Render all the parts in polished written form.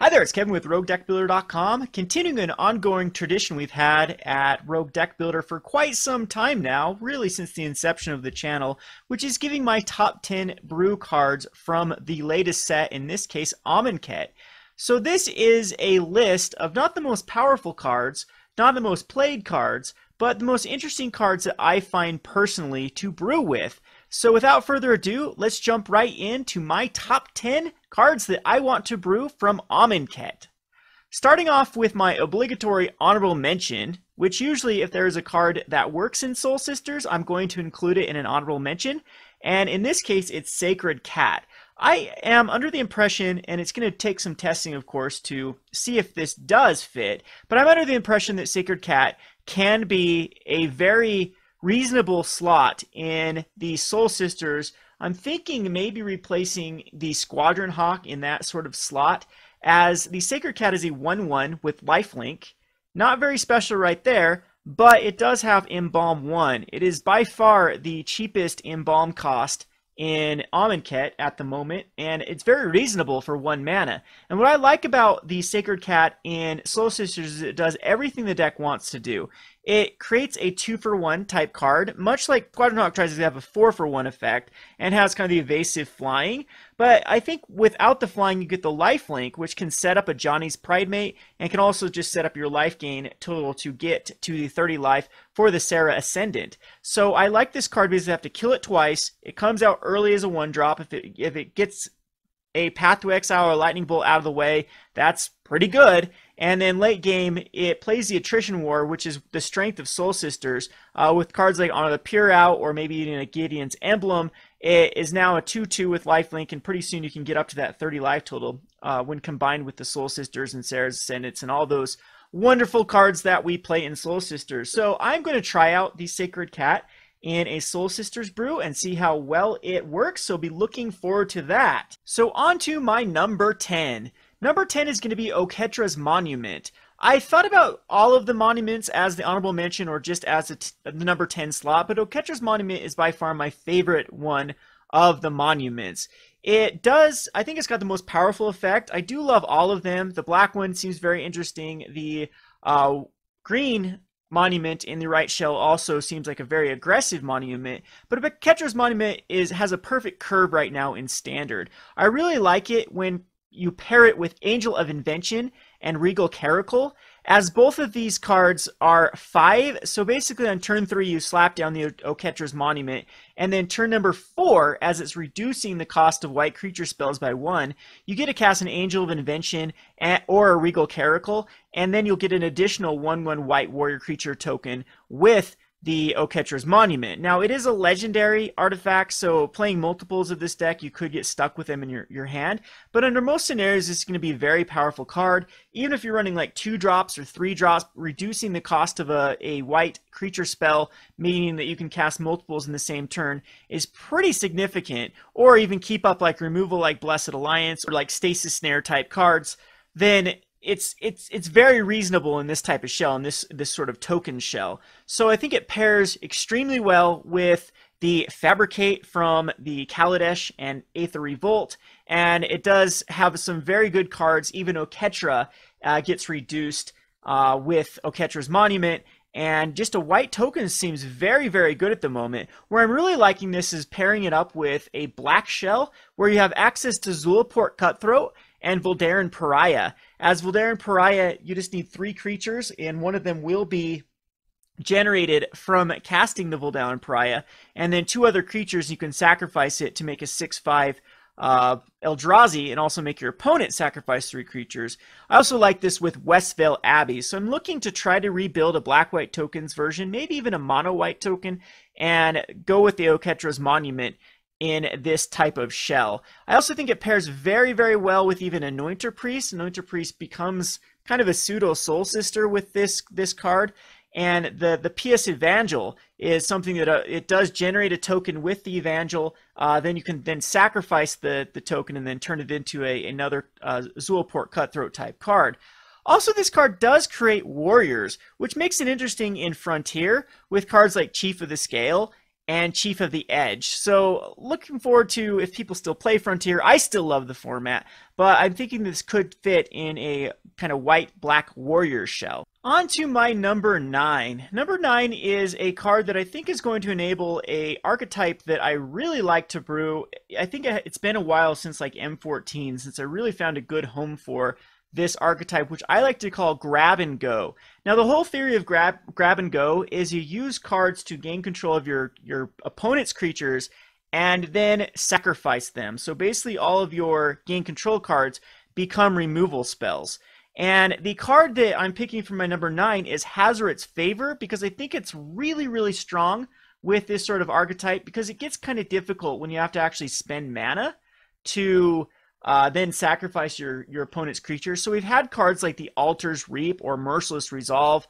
Hi there, it's Kevin with RogueDeckBuilder.com, continuing an ongoing tradition we've had at Rogue Deck Builder for quite some time now, really since the inception of the channel, which is giving my top 10 Brew cards from the latest set, in this case Amonkhet. So this is a list of not the most powerful cards, not the most played cards, but the most interesting cards that I find personally to brew with. So without further ado, let's jump right into my top 10 cards that I want to brew from Amonkhet. Starting off with my obligatory honorable mention, which usually if there is a card that works in Soul Sisters, I'm going to include it in an honorable mention. And in this case, it's Sacred Cat. I am under the impression, and it's going to take some testing, of course, to see if this does fit, but I'm under the impression that Sacred Cat can be a very reasonable slot in the Soul Sisters. I'm thinking maybe replacing the Squadron Hawk in that sort of slot, as the Sacred Cat is a 1/1 with lifelink. Not very special right there, but it does have Embalm 1. It is by far the cheapest Embalm cost in Amonkhet at the moment, and it's very reasonable for 1 mana. And what I like about the Sacred Cat in Soul Sisters is it does everything the deck wants to do. It creates a 2-for-1 type card, much like Squadron Hawk tries to have a 4-for-1 effect, and has kind of the evasive flying. But I think without the flying, you get the lifelink, which can set up a Johnny's Pridemate, and can also just set up your life gain total to get to the 30 life for the Sarah Ascendant. So I like this card because you have to kill it twice. It comes out early as a 1-drop. If it gets a Path to Exile or Lightning Bolt out of the way, that's pretty good. And then late game, it plays the Attrition War, which is the strength of Soul Sisters, with cards like Honor the Pure out, or maybe even a Gideon's Emblem. It is now a 2/2 with lifelink, and pretty soon you can get up to that 30 life total when combined with the Soul Sisters and Sarah's Ascendants and all those wonderful cards that we play in Soul Sisters. So I'm going to try out the Sacred Cat in a Soul Sisters brew and see how well it works, so be looking forward to that. So on to my number 10. Number 10 is going to be Oketra's Monument. I thought about all of the monuments as the honorable mention or just as the number 10 slot, but Oketra's Monument is by far my favorite one of the monuments. It does, I think it's got the most powerful effect. I do love all of them. The black one seems very interesting. The green monument in the right shell also seems like a very aggressive monument, but Oketra's Monument has a perfect curve right now in Standard. I really like it when you pair it with Angel of Invention and Regal Caracal, as both of these cards are 5. So basically on turn 3 you slap down the Oketra's Monument, and then turn number 4, as it's reducing the cost of white creature spells by 1, you get to cast an Angel of Invention or a Regal Caracal, and then you'll get an additional 1/1 white warrior creature token with the Oketra's Monument. Now, it is a legendary artifact, so playing multiples of this deck, you could get stuck with them in your hand. But under most scenarios, it's going to be a very powerful card. Even if you're running like 2 drops or 3 drops, reducing the cost of a white creature spell, meaning that you can cast multiples in the same turn, is pretty significant. Or even keep up like removal like Blessed Alliance or like Stasis Snare type cards, then it's very reasonable in this type of shell, in this sort of token shell. So I think it pairs extremely well with the Fabricate from the Kaladesh and Aether Revolt, and it does have some very good cards. Even Oketra gets reduced with Oketra's Monument, and just a white token seems very, very good at the moment. Where I'm really liking this is pairing it up with a black shell, where you have access to Zulaport Cutthroat and Voldaren Pariah. As Voldaren Pariah, you just need 3 creatures, and one of them will be generated from casting the Voldaren Pariah, and then 2 other creatures you can sacrifice it to make a 6/5 Eldrazi, and also make your opponent sacrifice 3 creatures. I also like this with Westvale Abbey, so I'm looking to try to rebuild a black-white tokens version, maybe even a mono-white token, and go with the Oketra's Monument in this type of shell. I also think it pairs very, very well with even Anointer Priest. Anointer Priest becomes kind of a pseudo Soul Sister with this card. And the Pious Evangel is something that it does generate a token with the Evangel. Then you can then sacrifice the token and then turn it into another Zulaport Cutthroat type card. Also, this card does create warriors, which makes it interesting in Frontier with cards like Chief of the Scale and Chief of the Edge. So looking forward to if people still play Frontier. I still love the format, but I'm thinking this could fit in a kind of white-black warrior shell. On to my number 9. Number 9 is a card that I think is going to enable a archetype that I really like to brew. I think it's been a while since like M14, since I really found a good home for this archetype, which I like to call grab and go. Now, the whole theory of grab and go is you use cards to gain control of your opponent's creatures and then sacrifice them. So basically all of your gain control cards become removal spells. And the card that I'm picking for my number 9 is Hazoret's Favor, because I think it's really, really strong with this sort of archetype, because it gets kind of difficult when you have to actually spend mana to then sacrifice your opponent's creatures. So we've had cards like the Altar's Reap or Merciless Resolve.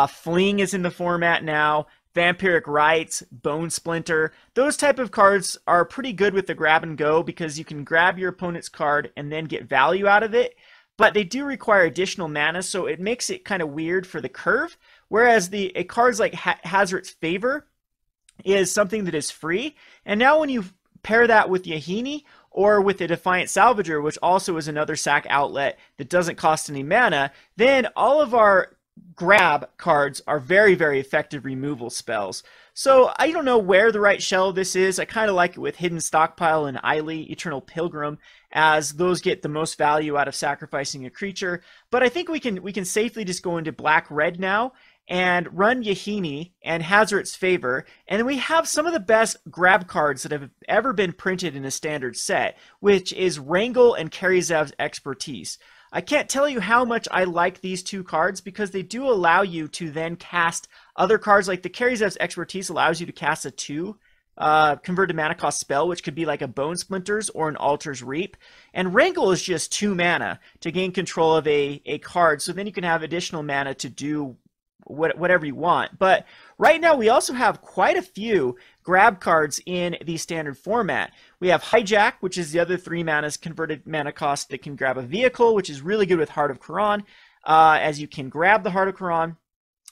Fling is in the format now. Vampiric Rites, Bone Splinter. Those type of cards are pretty good with the grab and go, because you can grab your opponent's card and then get value out of it. But they do require additional mana, so it makes it kind of weird for the curve. Whereas cards like Hazoret's Favor is something that is free. And now when you pair that with Yahini or with the Defiant Salvager, which also is another sack outlet that doesn't cost any mana, then all of our grab cards are very, very effective removal spells. So I don't know where the right shell this is. I kind of like it with Hidden Stockpile and Eily, Eternal Pilgrim, as those get the most value out of sacrificing a creature. But I think we can safely just go into black-red now and run Yahini and Hazoret's Favor, and then we have some of the best grab cards that have ever been printed in a standard set, which is Wrangle and Karizev's Expertise. I can't tell you how much I like these two cards, because they do allow you to then cast other cards. Like the Karizev's Expertise allows you to cast a 2 converted mana cost spell, which could be like a Bone Splinters or an Altar's Reap. And Wrangle is just 2 mana to gain control of a card, so then you can have additional mana to do whatever you want. But right now we also have quite a few grab cards in the standard format. We have Hijack, which is the other 3 mana's converted mana cost that can grab a vehicle, which is really good with Heart of Quran, as you can grab the Heart of Quran.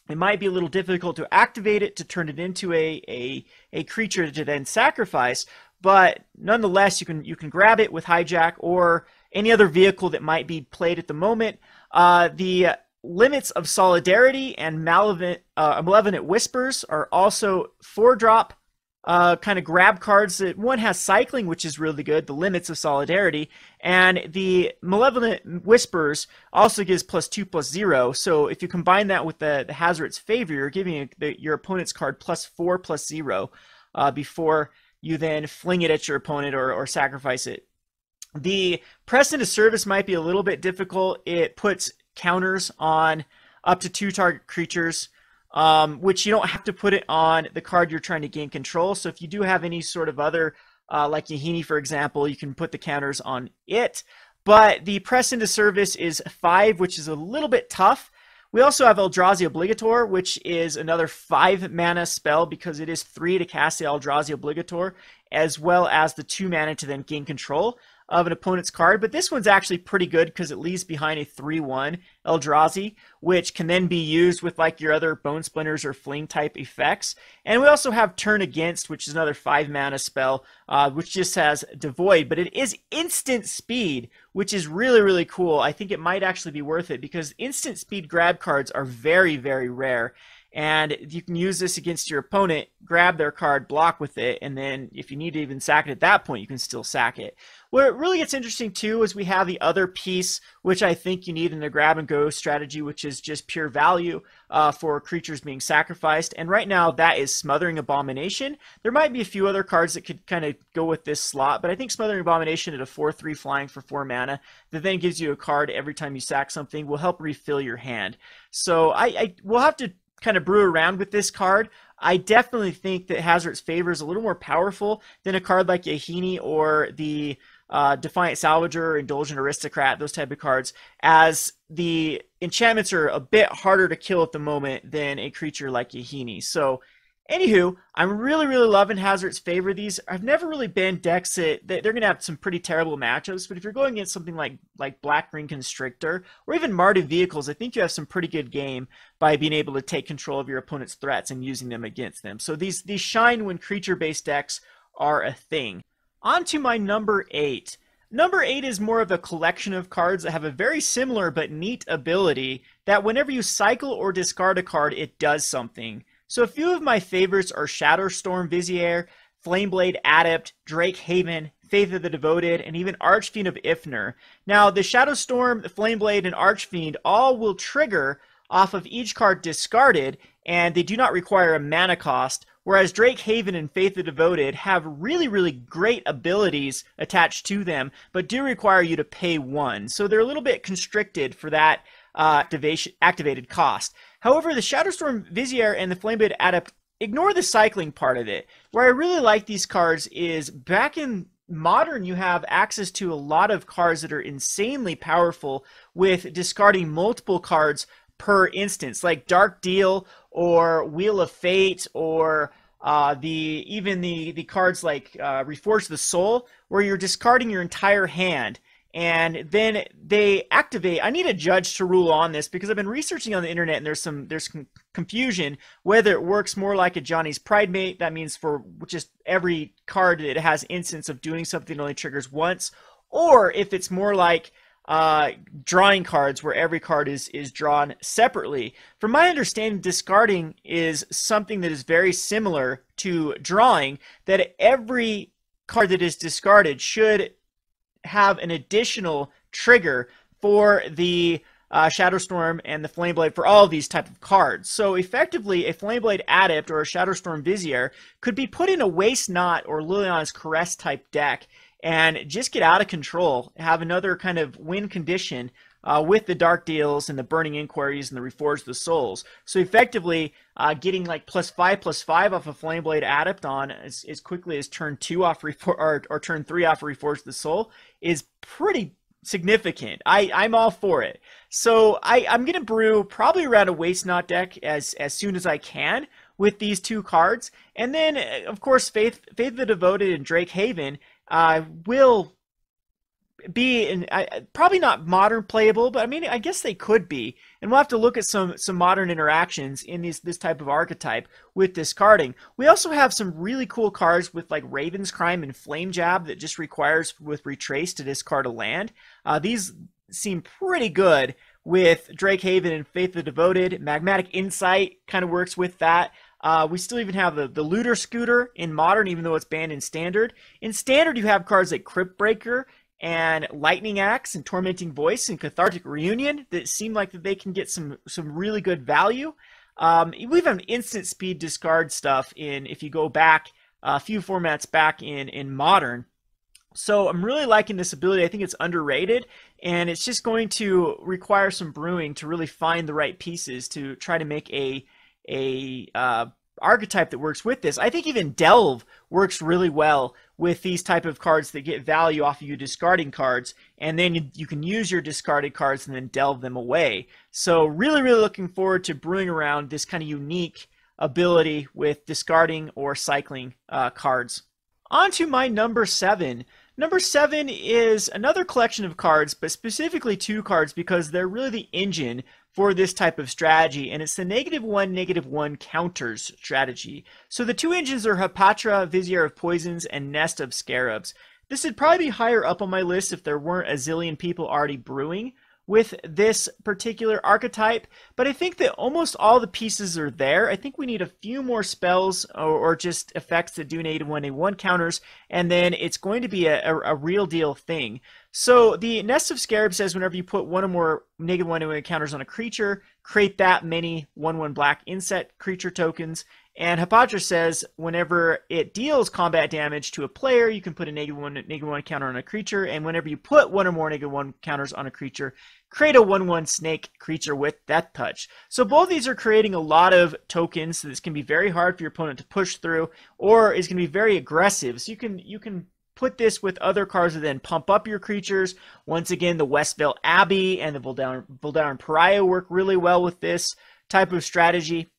It might be a little difficult to activate it to turn it into a creature to then sacrifice, but nonetheless you can grab it with Hijack or any other vehicle that might be played at the moment. The Limits of Solidarity and Malevolent Whispers are also 4-drop kind of grab cards. That one has Cycling, which is really good, the Limits of Solidarity, and the Malevolent Whispers also gives +2/+0. So if you combine that with the Hazoret's Favor, you're giving your opponent's card +4/+0 before you then fling it at your opponent or sacrifice it. The Press into Service might be a little bit difficult. It puts counters on up to 2 target creatures, which you don't have to put it on the card you're trying to gain control. So if you do have any sort of other, like Yahini, for example, you can put the counters on it. But the Press into Service is 5, which is a little bit tough. We also have Eldrazi Obligator, which is another 5 mana spell, because it is 3 to cast the Eldrazi Obligator, as well as the 2 mana to then gain control of an opponent's card. But this one's actually pretty good because it leaves behind a 3/1 Eldrazi, which can then be used with like your other Bone Splinters or Fling type effects. And we also have Turn Against, which is another 5 mana spell, which just has Devoid, but it is instant speed, which is really, really cool. I think it might actually be worth it, because instant speed grab cards are very, very rare. And you can use this against your opponent, grab their card, block with it, and then if you need to even sack it at that point, you can still sack it. Where it really gets interesting too is we have the other piece, which I think you need in a grab and go strategy, which is just pure value for creatures being sacrificed. And right now that is Smothering Abomination. There might be a few other cards that could kind of go with this slot, but I think Smothering Abomination at a 4/3 flying for 4 mana that then gives you a card every time you sack something will help refill your hand. So we'll have to kind of brew around with this card. I definitely think that Hazoret's Favor is a little more powerful than a card like Yahini or the Defiant Salvager or Indulgent Aristocrat, those type of cards, as the enchantments are a bit harder to kill at the moment than a creature like Yahini. So Anywho, I'm really loving Hazoret's Favor. These I've never really been decks that they're going to have some pretty terrible matchups, but if you're going against something like Black-Green Constrictor or even Mardu Vehicles, I think you have some pretty good game by being able to take control of your opponent's threats and using them against them. So these shine when creature-based decks are a thing. On to my number 8. Number 8 is more of a collection of cards that have a very similar but neat ability that whenever you cycle or discard a card, it does something. So a few of my favorites are Shadowstorm Vizier, Flameblade Adept, Drake Haven, Faith of the Devoted, and even Archfiend of Ifnir. Now, the Shadowstorm, the Flameblade, and Archfiend all will trigger off of each card discarded, and they do not require a mana cost, whereas Drake Haven and Faith of the Devoted have really great abilities attached to them, but do require you to pay 1. So they're a little bit constricted for that activated cost. However, the Shadowstorm Vizier and the Flameblade Adept ignore the cycling part of it. Where I really like these cards is back in Modern, you have access to a lot of cards that are insanely powerful with discarding multiple cards per instance, like Dark Deal or Wheel of Fate or the cards like Reforge the Soul, where you're discarding your entire hand. And then they activate. I need a judge to rule on this because I've been researching on the internet and there's some confusion whether it works more like a Johnny's Pride Mate. That means for just every card that has instance of doing something only triggers once, or if it's more like drawing cards where every card is drawn separately. From my understanding, discarding is something that is very similar to drawing, that every card that is discarded should have an additional trigger for the Shadowstorm and the Flameblade for all of these type of cards. So effectively, a Flameblade Adept or a Shadowstorm Vizier could be put in a Waste Not or Liliana's Caress type deck and just get out of control, have another kind of win condition with the Dark Deals and the Burning Inquiries and the Reforge the Souls. So effectively, getting like +5/+5 off a Flameblade Adept on as quickly as turn 2 off or turn 3 off Reforge the Soul is pretty significant. I'm all for it. So I'm going to brew probably around a Waste Not deck as soon as I can with these two cards. And then, of course, Faith of the Devoted and Drake Haven will be probably not modern playable, but I mean, I guess they could be. And we'll have to look at some modern interactions in this type of archetype with discarding. We also have some really cool cards with like Raven's Crime and Flame Jab that just requires with Retrace to discard a land. These seem pretty good with Drake Haven and Faith of the Devoted. Magmatic Insight kind of works with that. We still even have the Looter Scooter in Modern, even though it's banned in Standard. In Standard, you have cards like Crypt Breaker and Lightning Axe and Tormenting Voice and Cathartic Reunion that seem like that they can get some really good value. We have instant speed discard stuff if you go back a few formats back in Modern. So I'm really liking this ability. I think it's underrated, and it's just going to require some brewing to really find the right pieces to try to make a archetype that works with this. I think even Delve works really well with these type of cards that get value off of you discarding cards, and then you can use your discarded cards and then delve them away. So really looking forward to brewing around this kind of unique ability with discarding or cycling cards. On to my number 7. Number 7 is another collection of cards, but specifically 2 cards because they're really the engine for this type of strategy, and it's the -1/-1 counters strategy. So the 2 engines are Hapatra, Vizier of Poisons, and Nest of Scarabs. This would probably be higher up on my list if there weren't a zillion people already brewing with this particular archetype, but I think that almost all the pieces are there. I think we need a few more spells or just effects that do -1/-1 counters, and then it's going to be a real deal thing. So the Nest of Scarab says whenever you put one or more -1/-1 counters on a creature, create that many 1/1 black insect creature tokens. And Hapatra says whenever it deals combat damage to a player, you can put a -1/-1 counter on a creature, and whenever you put one or more -1 counters on a creature, create a 1/1 snake creature with Death Touch. So both these are creating a lot of tokens, so this can be very hard for your opponent to push through, or is going to be very aggressive. So you can put this with other cards that then pump up your creatures. Once again, the Westvale Abbey and the Voldaren Pariah work really well with this type of strategy.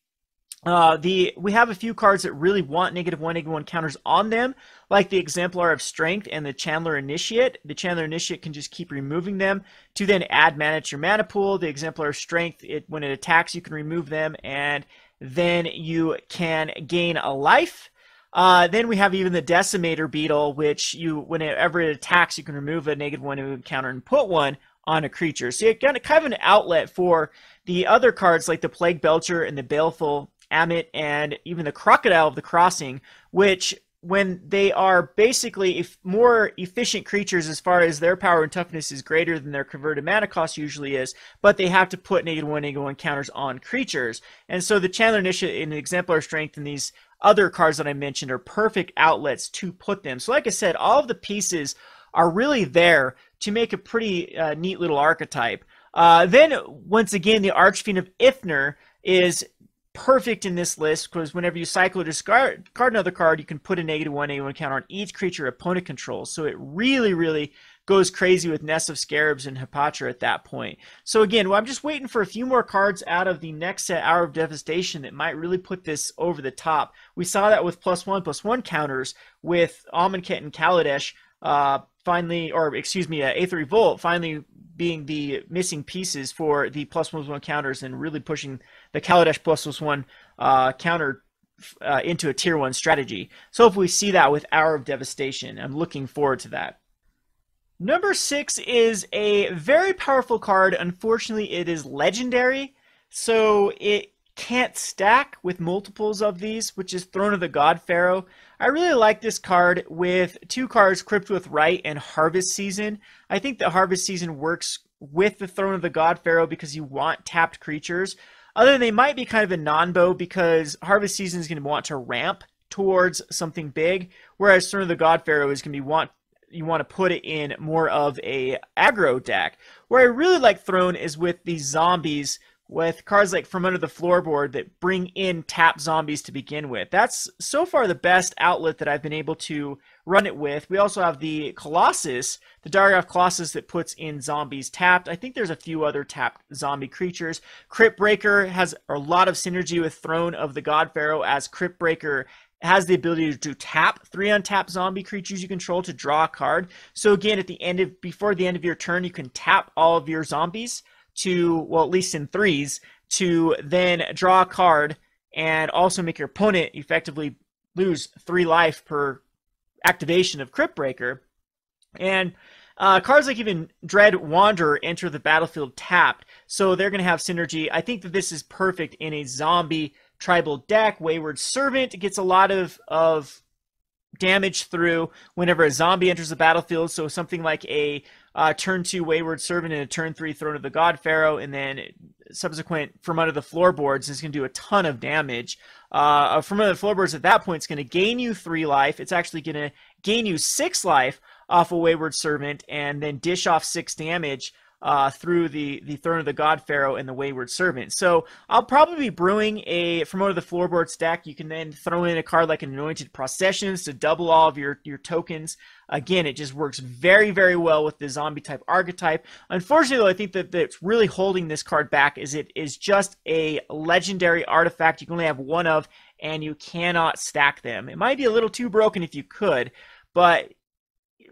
We have a few cards that really want -1/-1 counters on them, like the Exemplar of Strength and the Chandler Initiate. The Chandler Initiate can just keep removing them to then add mana to your mana pool. The Exemplar of Strength, when it attacks, you can remove them, and then you can gain a life. Then we have even the Decimator Beetle, which whenever it attacks, you can remove a -1/-1 counter and put one on a creature. So you got kind of an outlet for the other cards like the Plague Belcher and the Baleful Amit and even the Crocodile of the Crossing, which when they are basically more efficient creatures as far as their power and toughness is greater than their converted mana cost usually is, but they have to put -1/-1 counters on creatures. And so the Chandler Initiate and the Exemplar Strength and these other cards that I mentioned are perfect outlets to put them. So like I said, all of the pieces are really there to make a pretty neat little archetype. Then, once again, the Archfiend of Ifnir is perfect in this list because whenever you cycle or discard another card, you can put a -1/-1 counter on each creature opponent controls. So it really, really goes crazy with Nest of Scarabs and Hapatra at that point. So again, I'm just waiting for a few more cards out of the next set, Hour of Devastation, that might really put this over the top. We saw that with +1/+1 counters with Amonkhet and Kaladesh finally, or excuse me, Aether Revolt finally being the missing pieces for the +1/+1 counters and really pushing the Kaladesh +1/+1 counter into a tier 1 strategy. So if we see that with Hour of Devastation, I'm looking forward to that. Number 6 is a very powerful card. Unfortunately, it is legendary, so it can't stack with multiples of these, which is Throne of the God-Pharaoh. I really like this card with 2 cards, Crypt with Right and Harvest Season. I think that Harvest Season works with the Throne of the God-Pharaoh because you want tapped creatures. Other than they might be kind of a non-bow because Harvest Season is going to want to ramp towards something big, whereas Throne of the God-Pharaoh is going to be you want to put it in more of a aggro deck. Where I really like Throne is with the zombies, with cards like From Under the Floorboard that bring in tapped zombies to begin with. That's so far the best outlet that I've been able to run it with. We also have the Colossus, the Diagraph Colossus that puts in zombies tapped. I think there's a few other tapped zombie creatures. Crypt Breaker has a lot of synergy with Throne of the God-Pharaoh, as Crypt Breaker has the ability to tap 3 untapped zombie creatures you control to draw a card. So again, before the end of your turn, you can tap all of your zombies to, well, at least in 3s, to then draw a card and also make your opponent effectively lose 3 life per activation of Crypt Breaker. And cards like even Dread Wanderer enter the battlefield tapped, so they're going to have synergy. I think that this is perfect in a zombie tribal deck. Wayward Servant gets a lot of damage through whenever a zombie enters the battlefield, so something like a turn 2 Wayward Servant and a turn 3 Throne of the God-Pharaoh, and then subsequent From Under the Floorboards is going to do a ton of damage. From Under the Floorboards at that point is going to gain you 3 life. It's actually going to gain you 6 life off a Wayward Servant, and then dish off 6 damage through the Throne of the God-Pharaoh and the Wayward Servant. So I'll probably be brewing a From Under the Floorboards deck. You can then throw in a card like an Anointed Processions to double all of your tokens. Again, it just works very, very well with the zombie type archetype. Unfortunately, though, I think that that's really holding this card back is it is just a legendary artifact you can only have one of, and you cannot stack them. It might be a little too broken if you could, but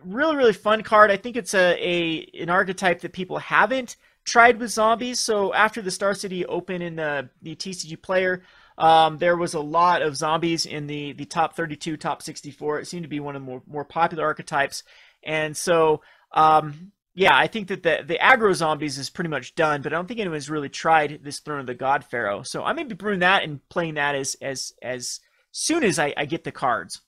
really, really fun card. I think it's an archetype that people haven't tried with zombies. So after the Star City Open in the TCG Player, there was a lot of zombies in the top 32, top 64. It seemed to be one of the more popular archetypes. And so, yeah, I think that the aggro zombies is pretty much done, but I don't think anyone's really tried this Throne of the God-Pharaoh. So I may be brewing that and playing that as soon as I get the cards.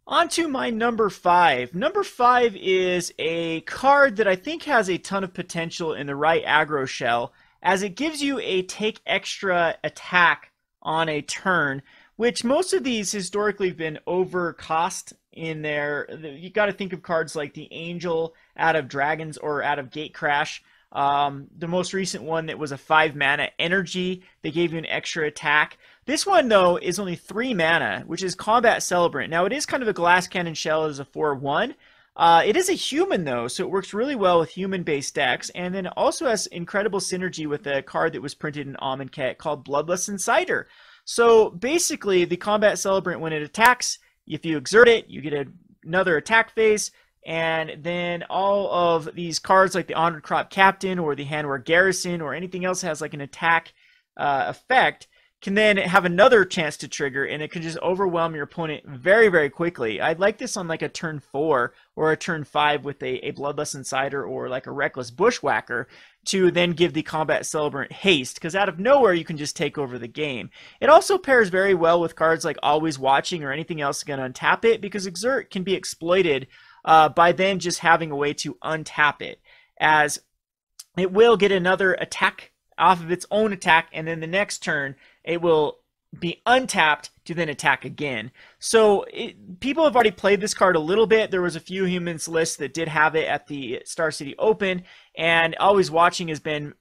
On to my number 5. Number 5 is a card that I think has a ton of potential in the right aggro shell, as it gives you a take extra attack on a turn, which most of these historically have been over cost in there. You got to think of cards like the Angel out of Dragons or out of Gatecrash. The most recent one that was a 5 mana Energy, they gave you an extra attack. This one, though, is only 3 mana, which is Combat Celebrant. Now, it is kind of a glass cannon shell as a 4/1. It is a human, though, so it works really well with human-based decks, and then it also has incredible synergy with a card that was printed in Amonkhet called Bloodlust Inciter. So basically, the Combat Celebrant, when it attacks, if you exert it, you get another attack phase, and then all of these cards like the Honored Crop Captain or the Handwear Garrison or anything else that has like an attack effect can then have another chance to trigger, and it can just overwhelm your opponent very, very quickly. I'd like this on like a turn 4 or a turn 5 with a Bloodlust Inciter or like a Reckless Bushwhacker to then give the Combat Celebrant haste, because out of nowhere you can just take over the game. It also pairs very well with cards like Always Watching or anything else going to untap it, because Exert can be exploited by then just having a way to untap it, as it will get another attack off of its own attack, and then the next turn it will be untapped to then attack again. So people have already played this card a little bit. There was a few Humans lists that did have it at the Star City Open, and Always Watching has been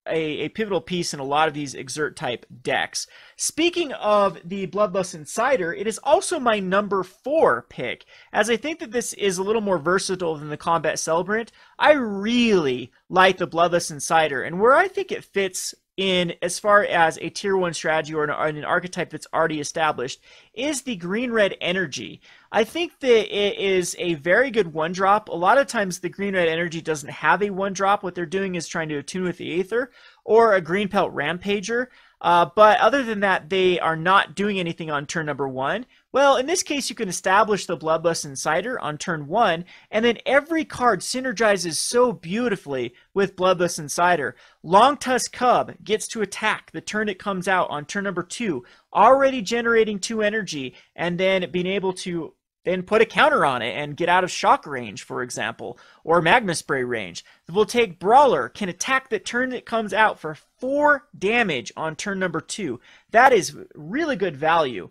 a pivotal piece in a lot of these Exert type decks. Speaking of the Bloodlust Inciter, it is also my number 4 pick, as I think that this is a little more versatile than the Combat Celebrant. I really like the Bloodlust Inciter, and where I think it fits in as far as a tier 1 strategy or an archetype that's already established is the green-red energy. I think that it is a very good 1-drop. A lot of times the green-red energy doesn't have a 1-drop. What they're doing is trying to attune with the Aether or a green pelt Rampager. But other than that, they are not doing anything on turn number 1. Well, in this case, you can establish the Bloodlust Inciter on turn 1, and then every card synergizes so beautifully with Bloodlust Inciter. Longtusk Cub gets to attack the turn it comes out on turn number 2, already generating 2 energy, and then being able to then put a counter on it and get out of shock range, for example, or magma spray range. The Voltaic Brawler can attack the turn it comes out for 4 damage on turn number 2. That is really good value.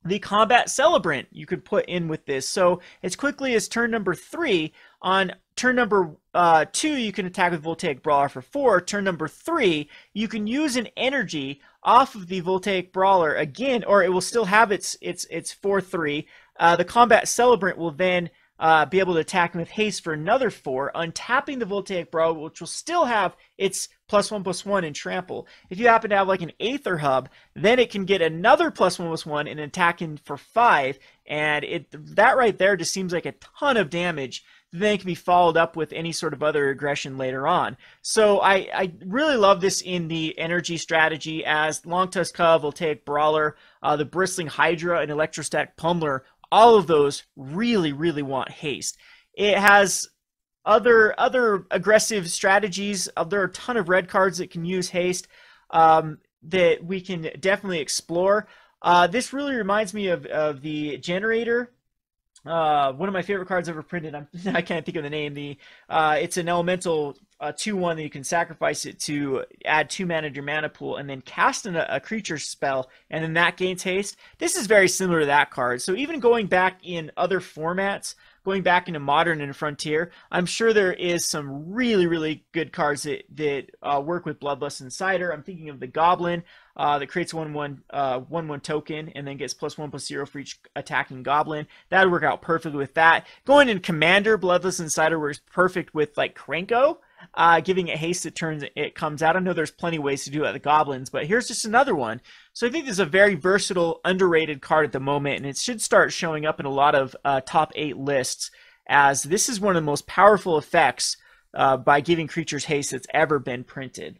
The Combat Celebrant you could put in with this. So as quickly as turn number 3, on turn number 2 you can attack with Voltaic Brawler for 4. Turn number 3 you can use an energy off of the Voltaic Brawler again, or it will still have its 4/3. The Combat Celebrant will then be able to attack with haste for another 4, untapping the Voltaic Brawler, which will still have its +1/+1 in trample. If you happen to have like an Aether Hub, then it can get another +1/+1 and attacking for 5, and that right there just seems like a ton of damage. Then it can be followed up with any sort of other aggression later on. So I really love this in the energy strategy, as Longtusk Cub, Voltaic Brawler, the Bristling Hydra, and Electrostatic Pummeler, all of those really, really want haste. It has other aggressive strategies. There are a ton of red cards that can use haste that we can definitely explore. This really reminds me of the Generator. One of my favorite cards ever printed. I can't think of the name. It's an elemental 2/1 that you can sacrifice it to add 2 mana to your mana pool and then cast a creature spell, and then that gains haste. This is very similar to that card. So even going back in other formats, going back into Modern and Frontier, I'm sure there is some really, really good cards that work with Bloodlust Inciter. I'm thinking of the Goblin that creates 1/1 token and then gets +1/+0 for each attacking Goblin. That would work out perfectly with that. Going in Commander, Bloodlust Inciter works perfect with like Krenko, giving it haste that turns it comes out. I know there's plenty of ways to do it with the Goblins, but here's just another one. So I think this is a very versatile, underrated card at the moment, and it should start showing up in a lot of top 8 lists, as this is one of the most powerful effects by giving creatures haste that's ever been printed.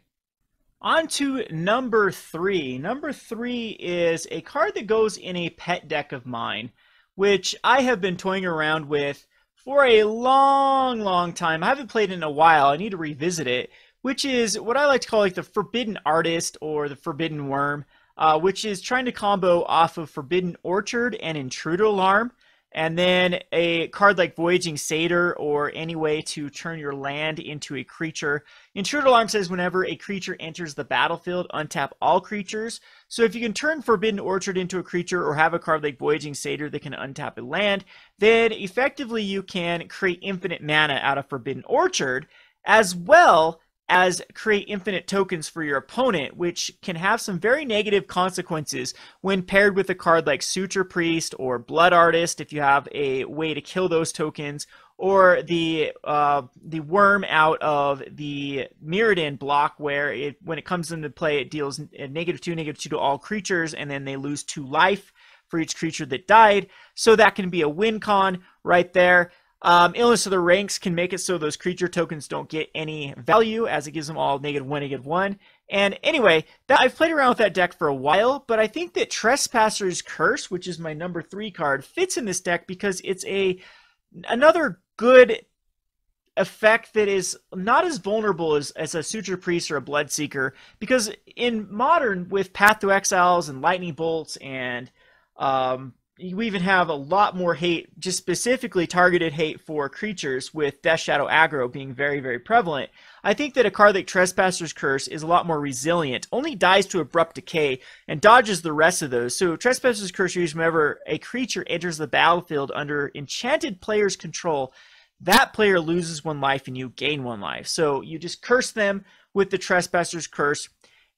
On to number 3. Number 3 is a card that goes in a pet deck of mine, which I have been toying around with for a long, long time. I haven't played it in a while. I need to revisit it, which is what I like to call like the Forbidden Artist or the Forbidden Worm, which is trying to combo off of Forbidden Orchard and Intruder Alarm, and then a card like Voyaging Satyr, or any way to turn your land into a creature. Intruder Alarm says whenever a creature enters the battlefield, untap all creatures. So if you can turn Forbidden Orchard into a creature, or have a card like Voyaging Satyr that can untap a land, then effectively you can create infinite mana out of Forbidden Orchard, as well as create infinite tokens for your opponent, which can have some very negative consequences when paired with a card like Suture Priest or Blood Artist, if you have a way to kill those tokens, or the worm out of the Mirrodin block, where when it comes into play, it deals -2/-2 to all creatures, and then they lose 2 life for each creature that died. So that can be a win con right there. Illness of the Ranks can make it so those creature tokens don't get any value, as it gives them all -1/-1. And anyway, I've played around with that deck for a while, but I think that Trespasser's Curse, which is my number 3 card, fits in this deck because it's another good effect that is not as vulnerable as a Suture Priest or a Bloodseeker. Because in Modern, with Path to Exiles and Lightning Bolts and we even have a lot more hate, just specifically targeted hate for creatures, with Death Shadow aggro being very, very prevalent. I think that a card like Trespasser's Curse is a lot more resilient, only dies to Abrupt Decay, and dodges the rest of those. So Trespasser's Curse is whenever a creature enters the battlefield under enchanted player's control, that player loses 1 life and you gain 1 life. So you just curse them with the Trespasser's Curse.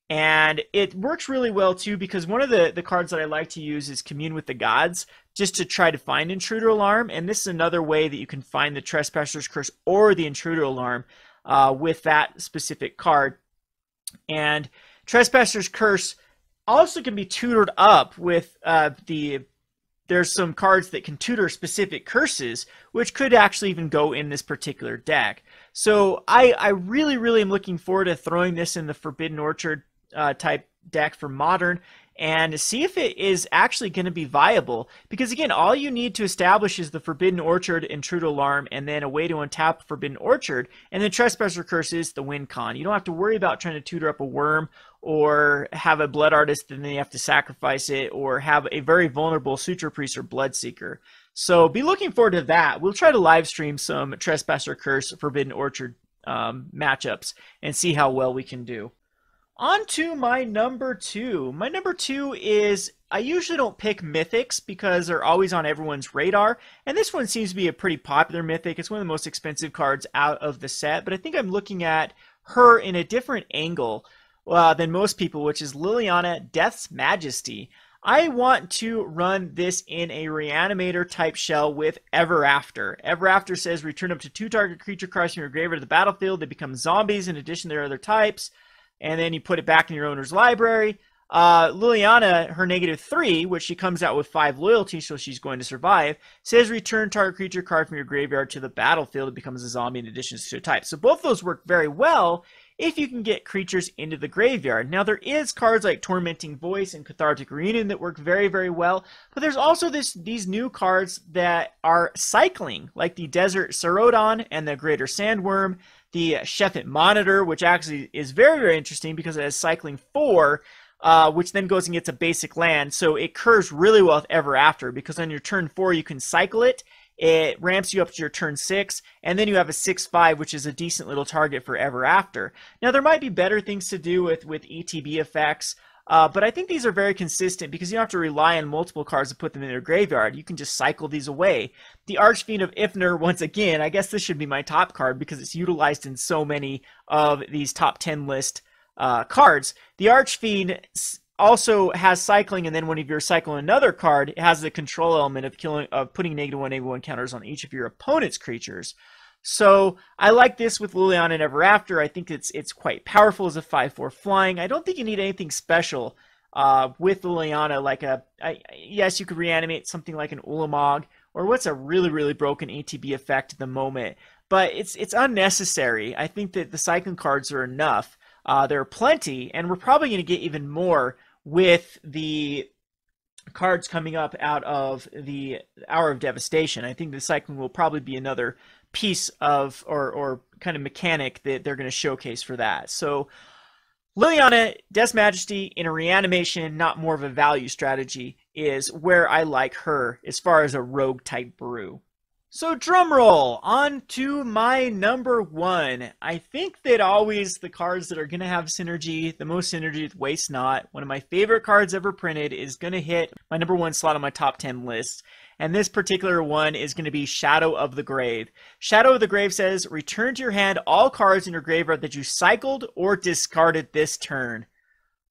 And it works really well too, because one of the cards that I like to use is Commune with the Gods, just to try to find Intruder Alarm. And this is another way that you can find the Trespasser's Curse or the Intruder Alarm with that specific card. And Trespasser's Curse also can be tutored up with there's some cards that can tutor specific curses, which could actually even go in this particular deck. So I really, really am looking forward to throwing this in the Forbidden Orchard type deck for Modern, and see if it is actually going to be viable. Because again, all you need to establish is the Forbidden Orchard, Intruder Alarm, and then a way to untap Forbidden Orchard, and then Trespasser Curse is the win con. You don't have to worry about trying to tutor up a worm, or have a Blood Artist and then you have to sacrifice it, or have a very vulnerable Suture Priest or Bloodseeker. So be looking forward to that. We'll try to live stream some Trespasser Curse Forbidden Orchard matchups and see how well we can do. On to my number 2. My number 2 is, I usually don't pick mythics because they're always on everyone's radar, and this one seems to be a pretty popular mythic. It's one of the most expensive cards out of the set, but I think I'm looking at her in a different angle than most people, which is Liliana, Death's Majesty. I want to run this in a Reanimator type shell with Ever After. Ever After says return up to 2 target creature cards from your graveyard to the battlefield. They become zombies in addition to their other types. And then you put it back in your owner's library. Liliana, her -3, which she comes out with 5 loyalty, so she's going to survive, says return target creature card from your graveyard to the battlefield. It becomes a zombie in addition to a type. So both those work very well if you can get creatures into the graveyard. Now there is cards like Tormenting Voice and Cathartic Reunion that work very, very well, but there's also these new cards that are cycling, like the Desert Sarodon and the Greater Sandworm, the Sheffet Monitor, which actually is very, very interesting because it has cycling 4, which then goes and gets a basic land. So it curves really well with Ever After, because on your turn 4 you can cycle it. It ramps you up to your turn 6, and then you have a 6/5, which is a decent little target for Ever After. Now there might be better things to do with ETB effects, but I think these are very consistent because you don't have to rely on multiple cards to put them in your graveyard. You can just cycle these away. The Archfiend of Ifnir, once again, I guess this should be my top card because it's utilized in so many of these top 10 list cards. The Archfiend also has cycling, and then when you're cycling another card, it has the control element of putting -1/-1 counters on each of your opponent's creatures. So I like this with Liliana and Ever After. I think it's quite powerful as a 5/4 flying. I don't think you need anything special with Liliana. Like yes, you could reanimate something like an Ulamog, or what's a really, really broken ATB effect at the moment. But it's unnecessary. I think that the cycling cards are enough. There are plenty, and we're probably going to get even more with the cards coming up out of the Hour of Devastation. I think the cycling will probably be another piece of or kind of mechanic that they're going to showcase for that. So Liliana, Death's Majesty in a reanimation, not more of a value strategy, is where I like her as far as a rogue type brew. So drumroll, on to my number 1. I think that always the cards that are going to have synergy, the most synergy with Waste Not, one of my favorite cards ever printed, is going to hit my number 1 slot on my top 10 list. And this particular one is going to be Shadow of the Grave. Shadow of the Grave says, return to your hand all cards in your graveyard that you cycled or discarded this turn.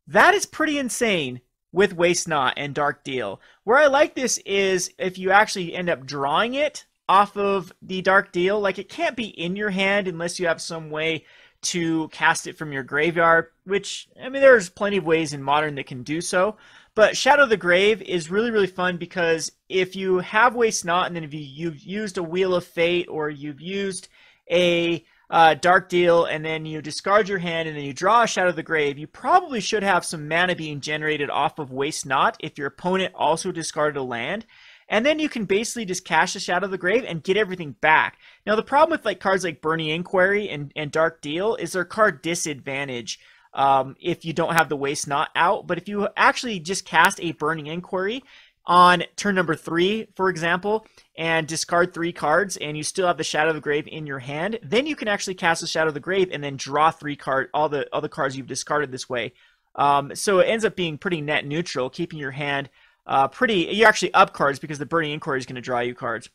That is pretty insane with Waste Not and Dark Deal. Where I like this is if you actually end up drawing it off of the Dark Deal. Like, it can't be in your hand unless you have some way to cast it from your graveyard, which, I mean, there's plenty of ways in Modern that can do so. But Shadow of the Grave is really, really fun because if you have Waste Not, and then if you've used a Wheel of Fate, or you've used a Dark Deal, and then you discard your hand, and then you draw a Shadow of the Grave, you probably should have some mana being generated off of Waste Not if your opponent also discarded a land. And then you can basically just cast a Shadow of the Grave and get everything back. Now, the problem with like cards like Burning Inquiry and Dark Deal is their card disadvantage if you don't have the Waste Not out. But if you actually just cast a Burning Inquiry on turn number 3, for example, and discard 3 cards, and you still have the Shadow of the Grave in your hand, then you can actually cast the Shadow of the Grave and then draw 3 cards, all the other cards you've discarded this way. So it ends up being pretty net neutral, keeping your hand you actually up cards because the Burning Inquiry is going to draw you cards,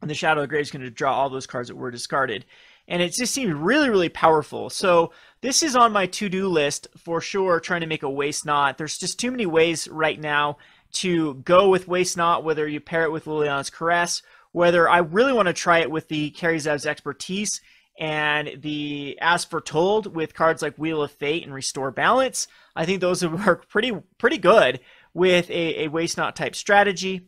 and the Shadow of the Grave is going to draw all those cards that were discarded. And it just seems really, really powerful. So this is on my to-do list for sure, trying to make a Waste Not. There's just too many ways right now to go with Waste Not, whether you pair it with Liliana's Caress, whether I really want to try it with the Karizev's Expertise and the As Foretold with cards like Wheel of Fate and Restore Balance. I think those would work pretty good with a Waste Not type strategy.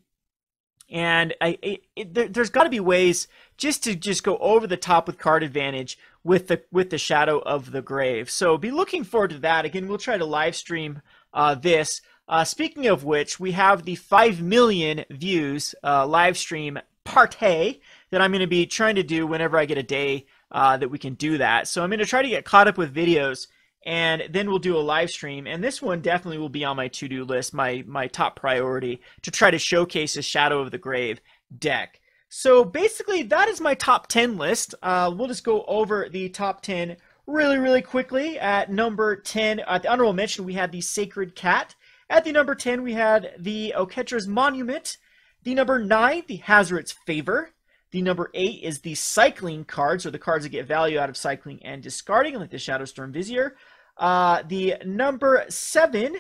And there's got to be ways to go over the top with card advantage with the Shadow of the Grave. So be looking forward to that. Again, we'll try to live stream this. Speaking of which, we have the 5 million views live stream party that I'm going to be trying to do whenever I get a day that we can do that. So I'm going to try to get caught up with videos, and then we'll do a live stream. And this one definitely will be on my to-do list, my top priority, to try to showcase a Shadow of the Grave deck. So basically, that is my top 10 list. We'll just go over the top 10 really, really quickly. At number 10, at the honorable mention, we had the Sacred Cat. At the number 10, we had the Oketra's Monument. The number 9, the Hazoret's Favor. The number 8 is the Cycling cards, or the cards that get value out of cycling and discarding, like the Shadowstorm Vizier. The number 7,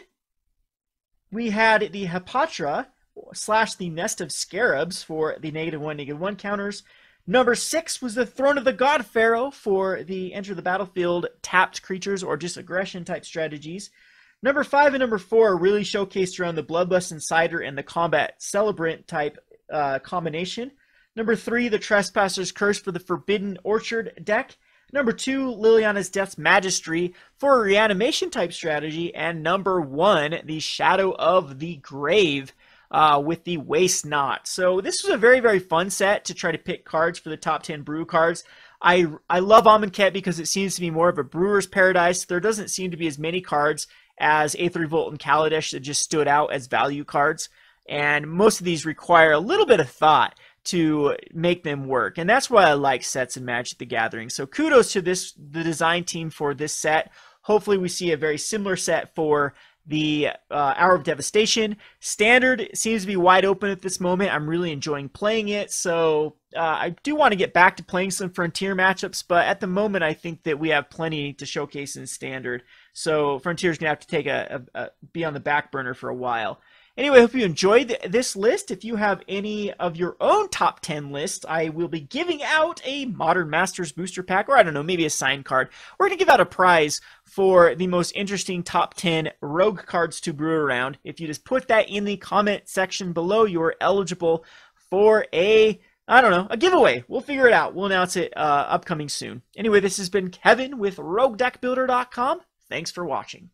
we had the Hapatra / the Nest of Scarabs for the -1/-1 counters. Number 6 was the Throne of the God-Pharaoh for the enter the battlefield tapped creatures or just aggression type strategies. Number 5 and number 4 are really showcased around the Bloodlust Inciter and the Combat Celebrant type combination. Number 3, the Trespasser's Curse for the Forbidden Orchard deck. Number 2, Liliana's Death's Majesty for a reanimation type strategy. And number 1, the Shadow of the Grave with the Waste Not. So this was a very, very fun set to try to pick cards for the top 10 brew cards. I love Amonkhet because it seems to be more of a brewer's paradise. There doesn't seem to be as many cards as Aether Revolt and Kaladesh that just stood out as value cards. And most of these require a little bit of thought to make them work. And that's why I like sets in Magic the Gathering. So kudos to the design team for this set. Hopefully we see a very similar set for the Hour of Devastation. Standard seems to be wide open at this moment. I'm really enjoying playing it. So I do want to get back to playing some Frontier matchups, but at the moment I think that we have plenty to showcase in Standard. So Frontier's going to have to take be on the back burner for a while. Anyway, I hope you enjoyed this list. If you have any of your own top 10 lists, I will be giving out a Modern Masters booster pack, or I don't know, maybe a signed card. We're going to give out a prize for the most interesting top 10 rogue cards to brew around. If you just put that in the comment section below, you're eligible for a giveaway. We'll figure it out. We'll announce it upcoming soon. Anyway, this has been Kevin with RogueDeckBuilder.com. Thanks for watching.